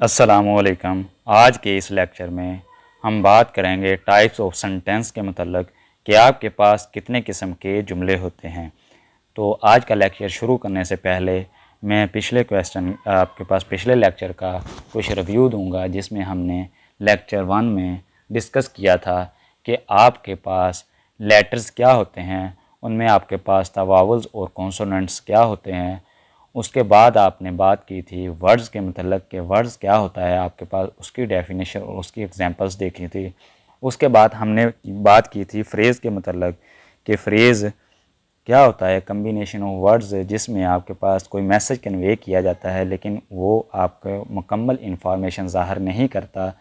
अस्सलामुअलैकुम। आज के इस लेक्चर में हम बात करेंगे टाइप्स ऑफ सेंटेंस के मतलब कि आपके पास कितने किस्म के जुमले होते हैं। तो आज का लेक्चर शुरू करने से पहले मैं पिछले लेक्चर का कुछ रिव्यू दूंगा, जिसमें हमने लेक्चर 1 में डिस्कस किया था कि आपके पास लेटर्स क्या होते हैं, उनमें आपके पास वावल्स और कॉन्सोनेंट्स क्या होते हैं। उसके बाद आपने बात की थी वर्ड्स के मतलब कि वर्ड्स क्या होता है आपके पास, उसकी डेफिनेशन और उसकी एग्जांपल्स देखी थी। उसके बाद हमने बात की थी फ्रेज़ के मतलब कि फ्रेज़ क्या होता है, कम्बिनेशन ऑफ वर्ड्स जिसमें आपके पास कोई मैसेज कन्वे किया जाता है लेकिन वो आपको मुकम्मल इंफॉर्मेशन ज़ाहिर नहीं करता।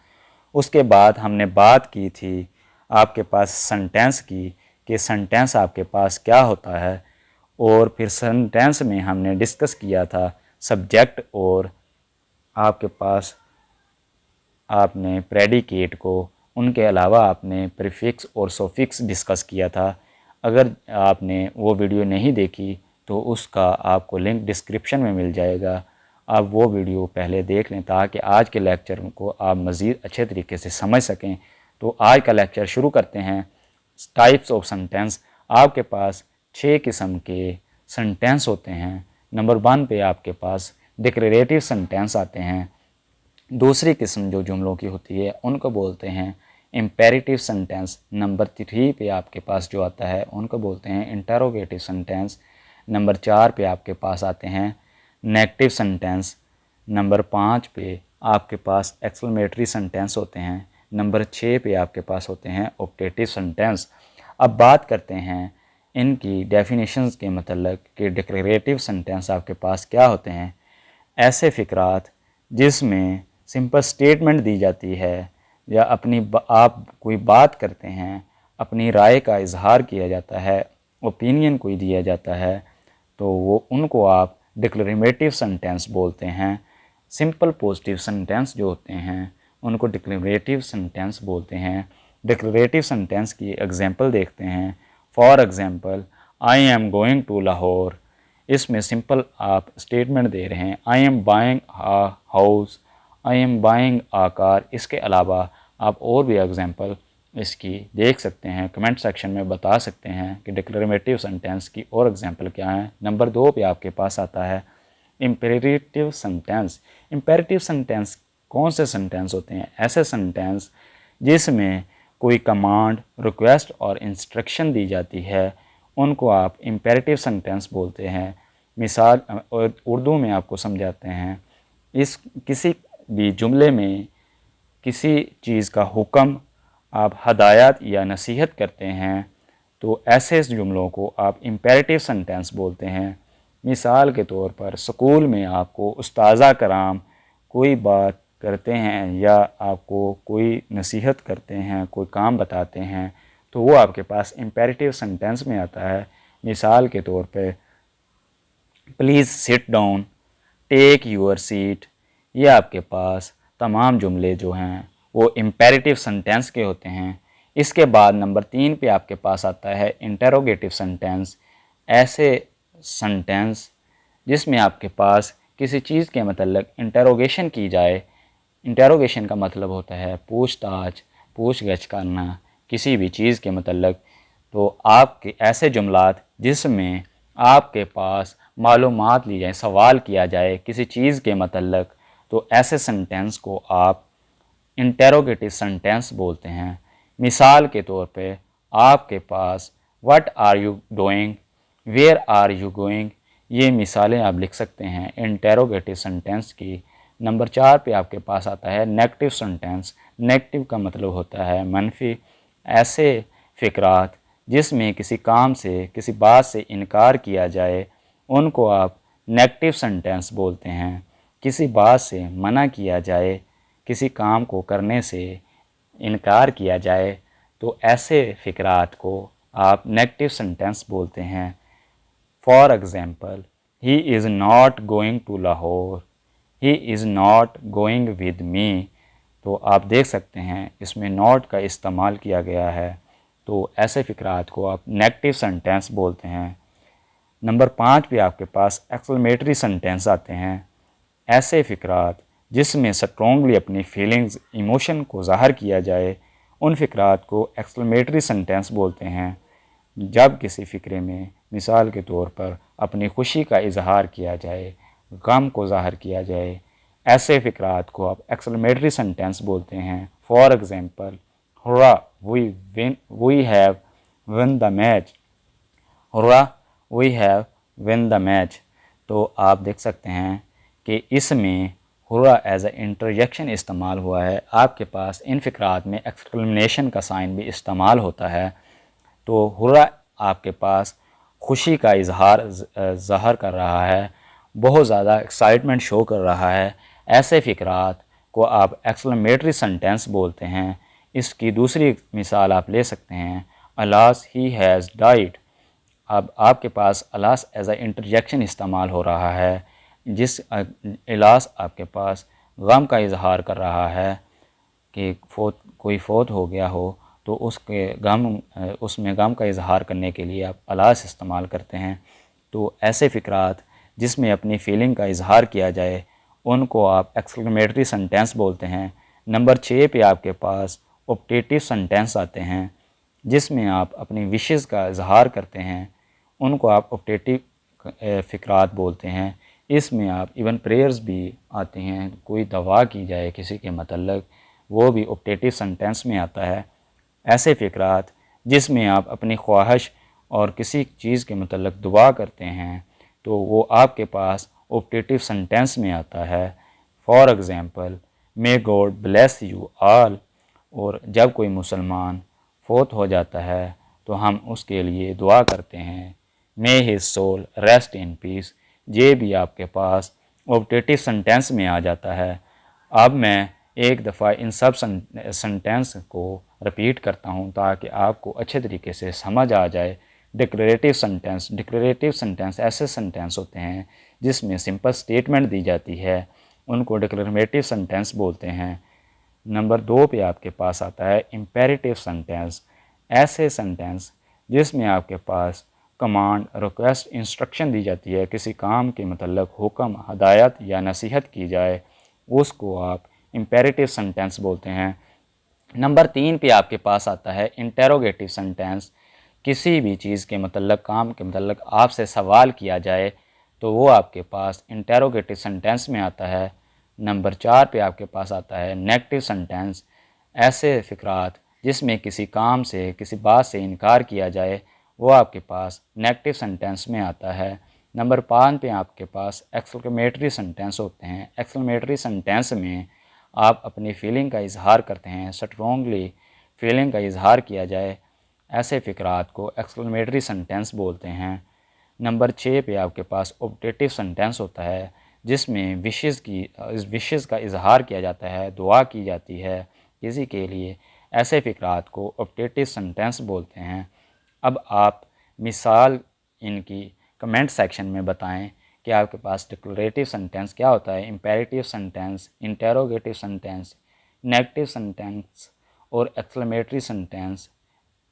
उसके बाद हमने बात की थी आपके पास सेंटेंस की कि सेंटेंस आपके पास क्या होता है, और फिर सेंटेंस में हमने डिस्कस किया था सब्जेक्ट, और आपके पास आपने प्रेडिकेट को, उनके अलावा आपने प्रीफिक्स और सफिक्स डिस्कस किया था। अगर आपने वो वीडियो नहीं देखी तो उसका आपको लिंक डिस्क्रिप्शन में मिल जाएगा। आप वो वीडियो पहले देख लें ताकि आज के लेक्चर को आप मज़ीद अच्छे तरीके से समझ सकें। तो आज का लेक्चर शुरू करते हैं। टाइप्स ऑफ सेंटेंस, आपके पास 6 किस्म के सेंटेंस होते हैं। नंबर 1 पे आपके पास डिक्लेरेटिव सेंटेंस आते हैं। दूसरी किस्म जो जुमलों की होती है उनको बोलते हैं इम्पेरेटिव सेंटेंस। नंबर 3 पे आपके पास जो आता है उनको बोलते हैं इंटरोगेटिव सेंटेंस। नंबर 4 पे आपके पास आते हैं नेगेटिव सेंटेंस। नंबर 5 पे आपके पास एक्सक्लेमेटरी सेंटेंस होते हैं। नंबर 6 पे आपके पास होते हैं ऑप्टेटिव सेंटेंस। अब बात करते हैं इनकी डेफिनेशंस के मतलब कि डिक्लेरेटिव सेंटेंस आपके पास क्या होते हैं। ऐसे फ़िक्रात जिसमें सिंपल स्टेटमेंट दी जाती है या आप कोई बात करते हैं, अपनी राय का इजहार किया जाता है, ओपिनियन कोई दिया जाता है, तो वो उनको आप डिक्लेरेटिव सेंटेंस बोलते हैं। सिंपल पॉजिटिव सेंटेंस जो होते हैं उनको डिक्लेरेटिव सेंटेंस बोलते हैं। डिक्लेरेटिव सेंटेंस की एग्जांपल देखते हैं। For example, I am going to Lahore. इसमें सिंपल आप स्टेटमेंट दे रहे हैं, I am buying a house, I am buying a car. इसके अलावा आप और भी एग्जांपल इसकी देख सकते हैं, कमेंट सेक्शन में बता सकते हैं कि डिक्लेरेटिव सेंटेंस की और एग्जांपल क्या है। नंबर 2 पे आपके पास आता है इम्पेरेटिव सेंटेंस। इम्पेरेटिव सेंटेंस कौन से सेंटेंस होते हैं? ऐसे सेंटेंस जिसमें कोई कमांड, रिक्वेस्ट और इंस्ट्रक्शन दी जाती है, उनको आप इम्पेरेटिव सेंटेंस बोलते हैं। मिसाल उर्दू में आपको समझाते हैं, इस किसी भी जुमले में किसी चीज़ का हुक्म आप हदायत या नसीहत करते हैं तो ऐसे जुमलों को आप इम्पेरेटिव सेंटेंस बोलते हैं। मिसाल के तौर पर स्कूल में आपको उस्ताज़ा कराम कोई बात करते हैं या आपको कोई नसीहत करते हैं, कोई काम बताते हैं, तो वो आपके पास इम्पेरेटिव सेंटेंस में आता है। मिसाल के तौर पे please sit down, take your seat, ये आपके पास तमाम जुमले जो हैं वो इम्पेरेटिव सेंटेंस के होते हैं। इसके बाद नंबर 3 पे आपके पास आता है इंटरोगेटिव सेंटेंस। ऐसे सेंटेंस जिसमें आपके पास किसी चीज़ के मतलब इंटरोगेशन की जाए। इंटरोगेशन का मतलब होता है पूछताछ, पूछ-गछ करना किसी भी चीज़ के मतलब। तो आपके ऐसे जुमलात जिसमें आपके पास मालूमात ली जाए, सवाल किया जाए किसी चीज़ के मतलब, तो ऐसे सेंटेंस को आप इंटरोगेटिव सेंटेंस बोलते हैं। मिसाल के तौर पे आपके पास what are you doing, where are you going, ये मिसालें आप लिख सकते हैं इंटरोगेटिव सेंटेंस की। नंबर 4 पे आपके पास आता है नेगेटिव सेंटेंस। नेगेटिव का मतलब होता है मनफी। ऐसे फ़िक्रात जिसमें किसी काम से, किसी बात से इनकार किया जाए, उनको आप नेगेटिव सेंटेंस बोलते हैं। किसी बात से मना किया जाए, किसी काम को करने से इनकार किया जाए, तो ऐसे फ़िक्रात को आप नेगेटिव सेंटेंस बोलते हैं। For example, he is not going to Lahore, he is not going with me. तो आप देख सकते हैं इसमें नॉट का इस्तेमाल किया गया है, तो ऐसे फ़िक्रात को आप नेगेटिव सेंटेंस बोलते हैं। नंबर 5 पे आपके पास एक्सक्लेमेटरी सेंटेंस आते हैं। ऐसे फ़िक्रात जिसमें स्ट्रॉन्गली अपनी फीलिंग्स इमोशन को ज़ाहिर किया जाए, उन फ़िक्रात को एक्सक्लेमेटरी सेंटेंस बोलते हैं। जब किसी फ़िक्रे में मिसाल के तौर पर अपनी खुशी का इजहार किया जाए, गम को ज़ाहिर किया जाए, ऐसे फ़िक्रात को आप एक्सक्लेमेटरी सेंटेंस बोलते हैं। For example, hurrah we have win the match, hurrah we have win the match. तो आप देख सकते हैं कि इसमें हुर्रा एज ए इंटरजेक्शन इस्तेमाल हुआ है। आपके पास इन फ़िक्रात में एक्सक्लेमेशन का साइन भी इस्तेमाल होता है। तो हुर्रा आपके पास खुशी का इजहार ज़ाहिर कर रहा है, बहुत ज़्यादा एक्साइटमेंट शो कर रहा है। ऐसे फ़िक्रात को आप एक्सक्लेमेटरी सेंटेंस बोलते हैं। इसकी दूसरी मिसाल आप ले सकते हैं, अलास ही हैज़ डाइड। अब आपके पास अलास एज ए इंटरजेक्शन इस्तेमाल हो रहा है, जिस अलास आपके पास गम का इजहार कर रहा है कि कोई फ़ौत हो गया हो, तो उसमें गम का इजहार करने के लिए आप अलास इस्तेमाल करते हैं। तो ऐसे फ़िक्रात जिसमें अपनी फ़ीलिंग का इजहार किया जाए, उनको आप एक्सक्लेमेटरी सेंटेंस बोलते हैं। नंबर 6 पे आपके पास ऑप्टेटिव सेंटेंस आते हैं, जिसमें आप अपनी विशेज़ का इजहार करते हैं, उनको आप ऑप्टेटिव फ़िक्रात बोलते हैं। इसमें आप इवन प्रेयर्स भी आती हैं, कोई दवा की जाए किसी के मतलब, वो भी ऑप्टेटिव सेंटेंस में आता है। ऐसे फ़िक्रात जिसमें आप अपनी ख्वाहिश और किसी चीज़ के मतलब दुआ करते हैं, तो वो आपके पास ऑप्टेटिव सेंटेंस में आता है। For example, may God bless you all. और जब कोई मुसलमान फ़ौत हो जाता है तो हम उसके लिए दुआ करते हैं, may his soul rest in peace. ये भी आपके पास ऑप्टेटिव सेंटेंस में आ जाता है। अब मैं एक दफ़ा इन सब सेंटेंस को रिपीट करता हूँ ताकि आपको अच्छे तरीके से समझ आ जाए। डिक्लेरेटिव सेंटेंस ऐसे सेंटेंस होते हैं जिसमें सिंपल स्टेटमेंट दी जाती है, उनको डिक्लेरेटिव सेंटेंस बोलते हैं। नंबर 2 पे आपके पास आता है इम्पेरेटिव सेंटेंस। ऐसे सेंटेंस जिसमें आपके पास कमांड, रिक्वेस्ट, इंस्ट्रक्शन दी जाती है, किसी काम के मतलब हुक्म, हदायत या नसीहत की जाए, उसको आप इम्पेरेटिव सेंटेंस बोलते हैं। नंबर 3 पे आपके पास आता है इंटेरोगेटिव सेंटेंस। किसी भी चीज़ के मतलब, काम के मतलब आपसे सवाल किया जाए तो वो आपके पास इंटेरोगेटिव सेंटेंस में आता है। नंबर 4 पे आपके पास आता है नेगेटिव सेंटेंस। ऐसे फ़िक्रात जिसमें किसी काम से, किसी बात से इनकार किया जाए, वो आपके पास नेगेटिव सेंटेंस में आता है। नंबर 5 पे आपके पास एक्सक्लेमेटरी सेंटेंस होते हैं। एक्सक्लेमेटरी सेंटेंस में आप अपनी फीलिंग का इजहार करते हैं, स्ट्रॉन्गली फीलिंग का इजहार किया जाए, ऐसे फ़िक्रात को एक्सक्लेमेटरी सेंटेंस बोलते हैं। नंबर 6 पे आपके पास ऑप्टेटिव सेंटेंस होता है, जिसमें विशेज़ का इजहार किया जाता है, दुआ की जाती है किसी के लिए। ऐसे फ़िक्रात को ऑप्टेटिव सेंटेंस बोलते हैं। अब आप मिसाल इनकी कमेंट सेक्शन में बताएं कि आपके पास डिक्लेरेटिव सेंटेंस क्या होता है, imperative sentence, interrogative sentence, negative sentence और एक्सक्लेमेटरी सेंटेंस,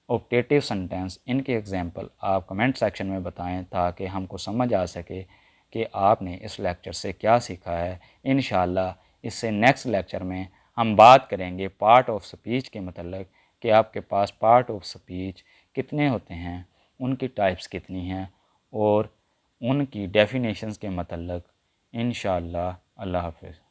ऑप्टेटिव सेंटेंस। इनके एग्जाम्पल आप कमेंट सेक्शन में बताएं ताकि हमको समझ आ सके कि आपने इस लेक्चर से क्या सीखा है। इंशाअल्लाह इससे नेक्स्ट लेक्चर में हम बात करेंगे पार्ट ऑफ स्पीच के मतलब कि आपके पास पार्ट ऑफ स्पीच कितने होते हैं, उनकी टाइप्स कितनी हैं और उनकी डेफिनेशंस के मतलब। इंशाअल्लाह। अल्लाह हाफ़िज़।